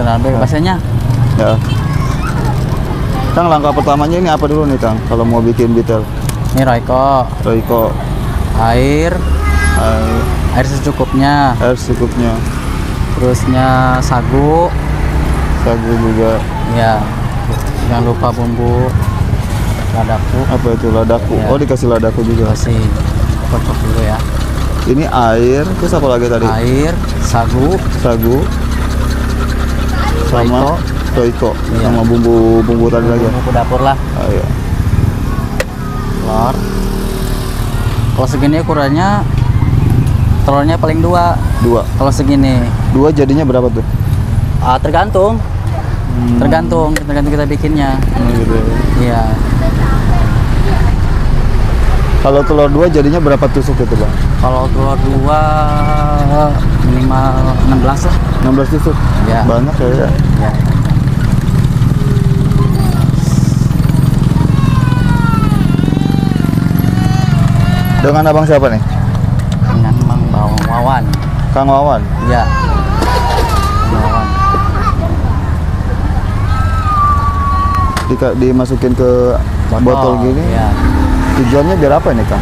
kendaraan bebek biasanya. Ya. Kang, langkah pertamanya ini apa dulu nih Kang? Kalau mau bikin bitel? Ini Royco, air secukupnya, terusnya sagu juga. Ya, jangan lupa bumbu ladaku. Apa itu ladaku? Ya. Oh, dikasih ladaku juga. Kasih kocok dulu ya. Ini air, terus apa lagi tadi? Air, sagu, sama Royco, iya. sama bumbu tadi lagi. Bumbu dapur lah. Oh, iya. Telur. Kalau segini ukurannya telurnya paling 2. Kalau segini. 2 jadinya berapa tuh? Tergantung. Tergantung kita bikinnya. Gitu. Iya. Kalau telur 2 jadinya berapa tusuk itu Bang? Kalau telur 2 minimal 16 lah. 16 tusuk? Ya. Banyak ya? Ya. Dengan abang siapa nih? Dengan Bang Wawan. Kang Wawan? Iya. Kang Wawan. Dimasukin ke botol gini? Iya. Tujuannya biar apa ini Kang?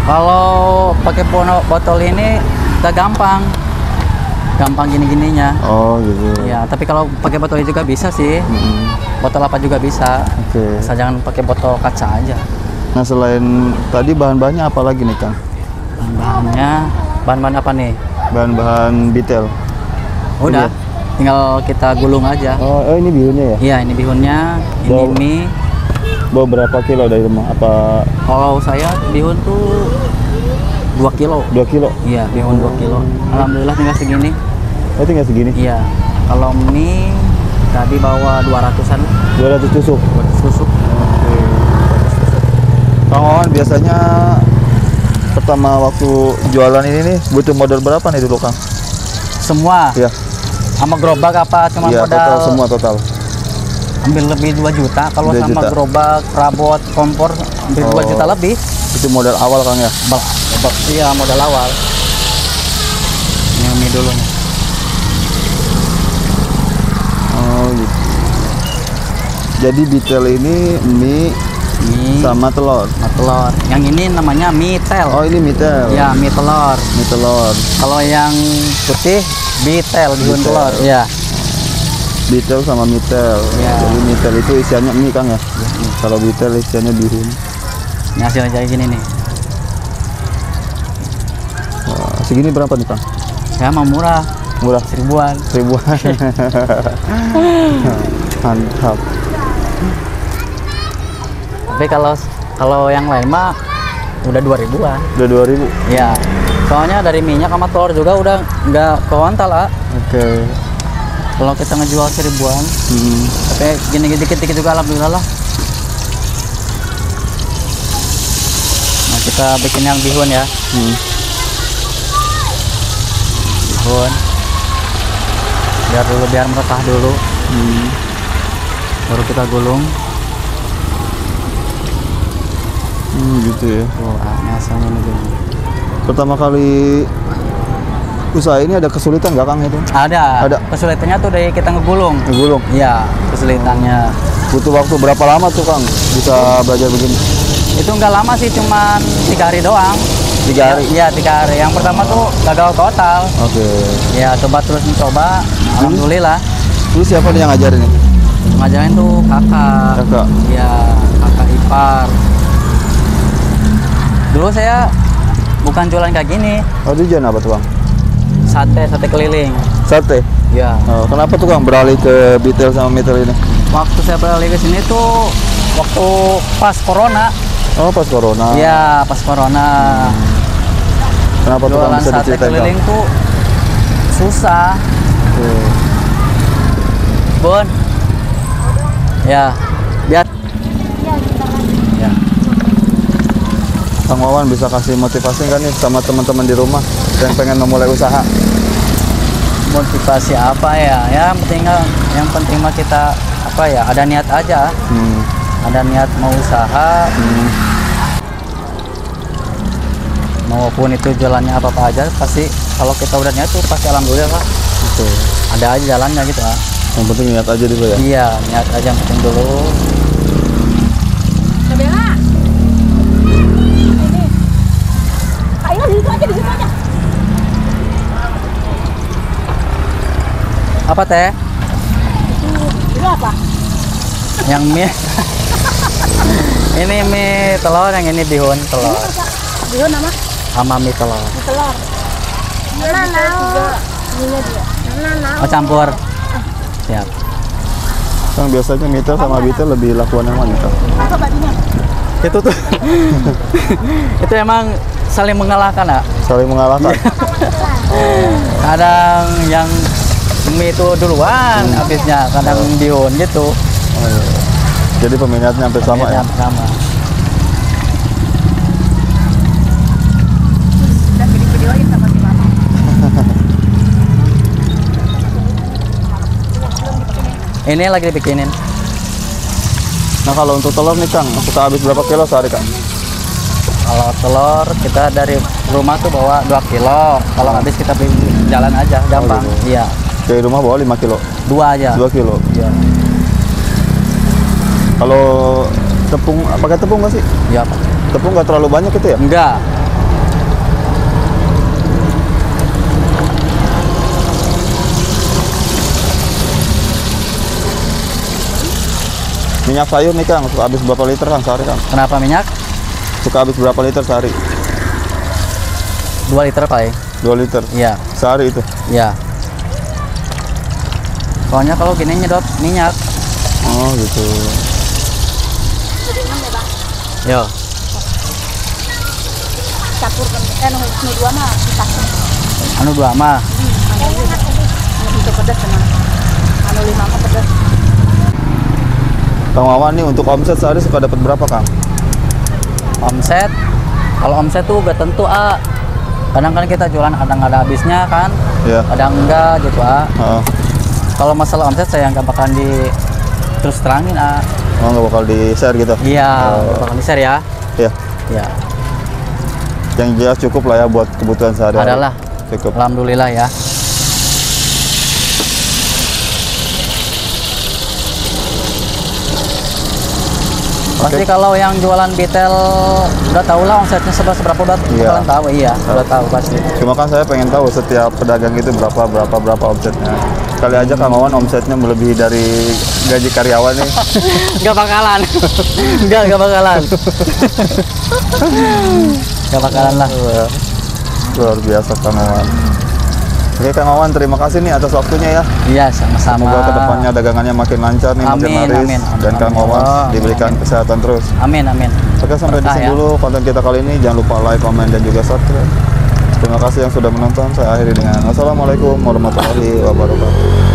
Kalau pakai botol ini kita gampang gini-gininya. Oh gitu. Ya, tapi kalau pakai botol ini juga bisa sih. Botol apa juga bisa. Oke. Asal jangan pakai botol kaca aja. Nah, selain tadi bahan-bahannya apa lagi nih Kang? Bahan-bahan apa nih? Bahan-bahan bitel. Udah, tinggal kita gulung aja. Oh, ini bihunnya ya? Iya, ini bihunnya, ini mie. Bawa berapa kilo dari rumah? Apa? Kalau saya bihun tuh 2 kilo. 2 kilo? Iya, bihun 2 kilo. Alhamdulillah tinggal segini. Oh, tinggal segini? Iya. Kalau mie tadi bawa 200-an. 200 tusuk? 200 tusuk. Oke. Kang Wawan biasanya pertama waktu jualan ini nih butuh modal berapa nih dulu Kang? Semua? Iya. Sama gerobak apa cuma iya, modal? Total, semua total. Ambil lebih 2 juta. Kalau sama gerobak, perabot, kompor hampir 2 juta lebih. Itu modal awal Kang ya? Iya, modal awal. Ini mie dulu nih. Oh gitu. Jadi bitel ini mie sama telur. Yang ini namanya mie tel. Oh, ini mie tel. Ya, mie telur. Kalau yang putih bitel, bihun telur. Ya. Bitel sama mie tel. Ya. Jadi mie tel itu isiannya mie Kang ya? Kalau bitel isiannya bihun. Ini hasilnya kayak gini nih. Wah, segini berapa nih Kang? Ya mah murah. Murah? 1000-an. 1000-an. Mantap. Tapi kalau yang lain mah udah 2000-an. Udah 2000? Ya. Soalnya dari minyak sama telur juga udah nggak keontal lah. Oke. Kalau kita ngejual 1000-an, tapi gini dikit-dikit juga alhamdulillah lah. Nah, kita bikin yang bihun ya. Bihun. Biar merekah dulu. Baru kita gulung. Gitu ya. Wah, asalnya ini gini. Pertama kali usaha ini ada kesulitan nggak Kang itu? Ada. Kesulitannya tuh dari kita ngegulung. Iya, kesulitannya. Butuh waktu berapa lama tuh Kang bisa belajar begini? Itu nggak lama sih, cuman 3 hari doang. 3 hari? Iya, 3 hari. Yang pertama tuh gagal total. Oke. Ya, coba terus mencoba. Alhamdulillah. Terus siapa nih yang ngajarin ini? Ngajarin tuh kakak. Iya, kakak ipar. Dulu saya bukan jualan kayak gini. Oh, tujuan apa tuh Bang? Sate keliling. Sate? Iya. Oh, kenapa tuh Kang beralih ke bitel sama mitel ini? Waktu saya beralih ke sini tuh waktu pas corona. Oh, pas corona. Iya, pas corona. Kenapa tuh Kang, bisa sate diceritain keliling tuh susah. Bun. Ya, biar. Ya. Kang Wawan bisa kasih motivasi kan nih sama teman-teman di rumah yang pengen memulai usaha? Motivasi apa ya? Yang penting mah kita apa ya? Ada niat aja. Ada niat mau usaha. Maupun itu jalannya apa aja, pasti kalau kita udah niat tuh pasti alhamdulillah lah. gitu. Ada aja jalannya gitu, Pak. Yang penting niat aja dulu ya. Iya, niat aja yang penting dulu. Bella. Ini. Ayo di situ aja, di situ aja. Apa teh? Itu apa? Yang mie. Ini mie telur, yang ini bihun telur. Bihun nama? Sama mie telur. Mie telur. Nana juga. Ininya dia. Nana. Oh, campur. Siap. Kang, biasanya Mita sama Bita lebih lakuan yang mana, Kang? Apa badinya? Itu tuh. Itu emang saling mengalahkan, Nak. Saling mengalahkan. Kadang yang mie itu duluan habisnya, kadang bihun gitu. Oh, iya. Jadi peminatnya hampir sama ya? Sama. Dan video-videoin sama si mama. Ini lagi dibikinin. Nah, kalau untuk telur nih, Kang, suka habis berapa kilo sehari, Kang? Kalau telur kita dari rumah tuh bawa 2 kilo. Kalau habis kita beli jalan aja, gampang. gitu. Iya. Dari rumah bawa 5 kilo? 2 aja. 2 kilo? Iya. Kalau tepung, pakai tepung nggak sih? Iya, Pak. Tepung nggak terlalu banyak gitu ya? Enggak. Minyak sayur nih, Kang, suka habis berapa liter, Kang, sehari, Kang? Kenapa minyak? Suka habis berapa liter sehari? 2 liter, Pak. 2 liter? Iya. Sehari itu? Iya. Soalnya kalau gini nyedot minyak. Oh, gitu. Yo. Campur kan. Anu 2 mah dicampur. Anu 2 mah. Anu itu pedas sama. Anu 5 mah pedas. Kang Wawan nih, untuk omset sehari suka dapat berapa, Kang? Omset. Kalau omset tuh gak tentu, A. Kadang kan kita jualan kadang ada habisnya kan. Iya. Kadang enggak gitu, A. Heeh. Kalau masalah omset saya nggak bakalan terus terangin, A. Oh, nggak bakal di-share gitu? Iya, Oh. bakalan di-share ya. Iya. Iya. Yang jelas cukup lah ya buat kebutuhan sehari-hari. Adalah. Cukup. Alhamdulillah ya. Pasti kalau yang jualan bitel udah tahu lah omsetnya seberapa udah Iya. bakalan tahu, iya, udah tahu pasti. Cuma kan saya pengen tahu setiap pedagang itu berapa omsetnya. Kali aja Kang Wawan omsetnya melebihi dari gaji karyawan nih. Nggak bakalan. Nggak bakalan. Nggak bakalan lah. Luar biasa Kang Wawan. Oke Kang Wawan, terima kasih nih atas waktunya ya. Iya, sama-sama. Semoga kedepannya dagangannya makin lancar nih, makin Amin, laris. amin. Dan Kang Amin. Wawan Oh, diberikan amin. kesehatan terus. Amin, amin. Oke, sampai di Berkah sini ya. dulu konten kita kali ini. Jangan lupa like, komen, dan juga subscribe. Terima kasih yang sudah menonton. Saya akhiri dengan wassalamualaikum warahmatullahi wabarakatuh.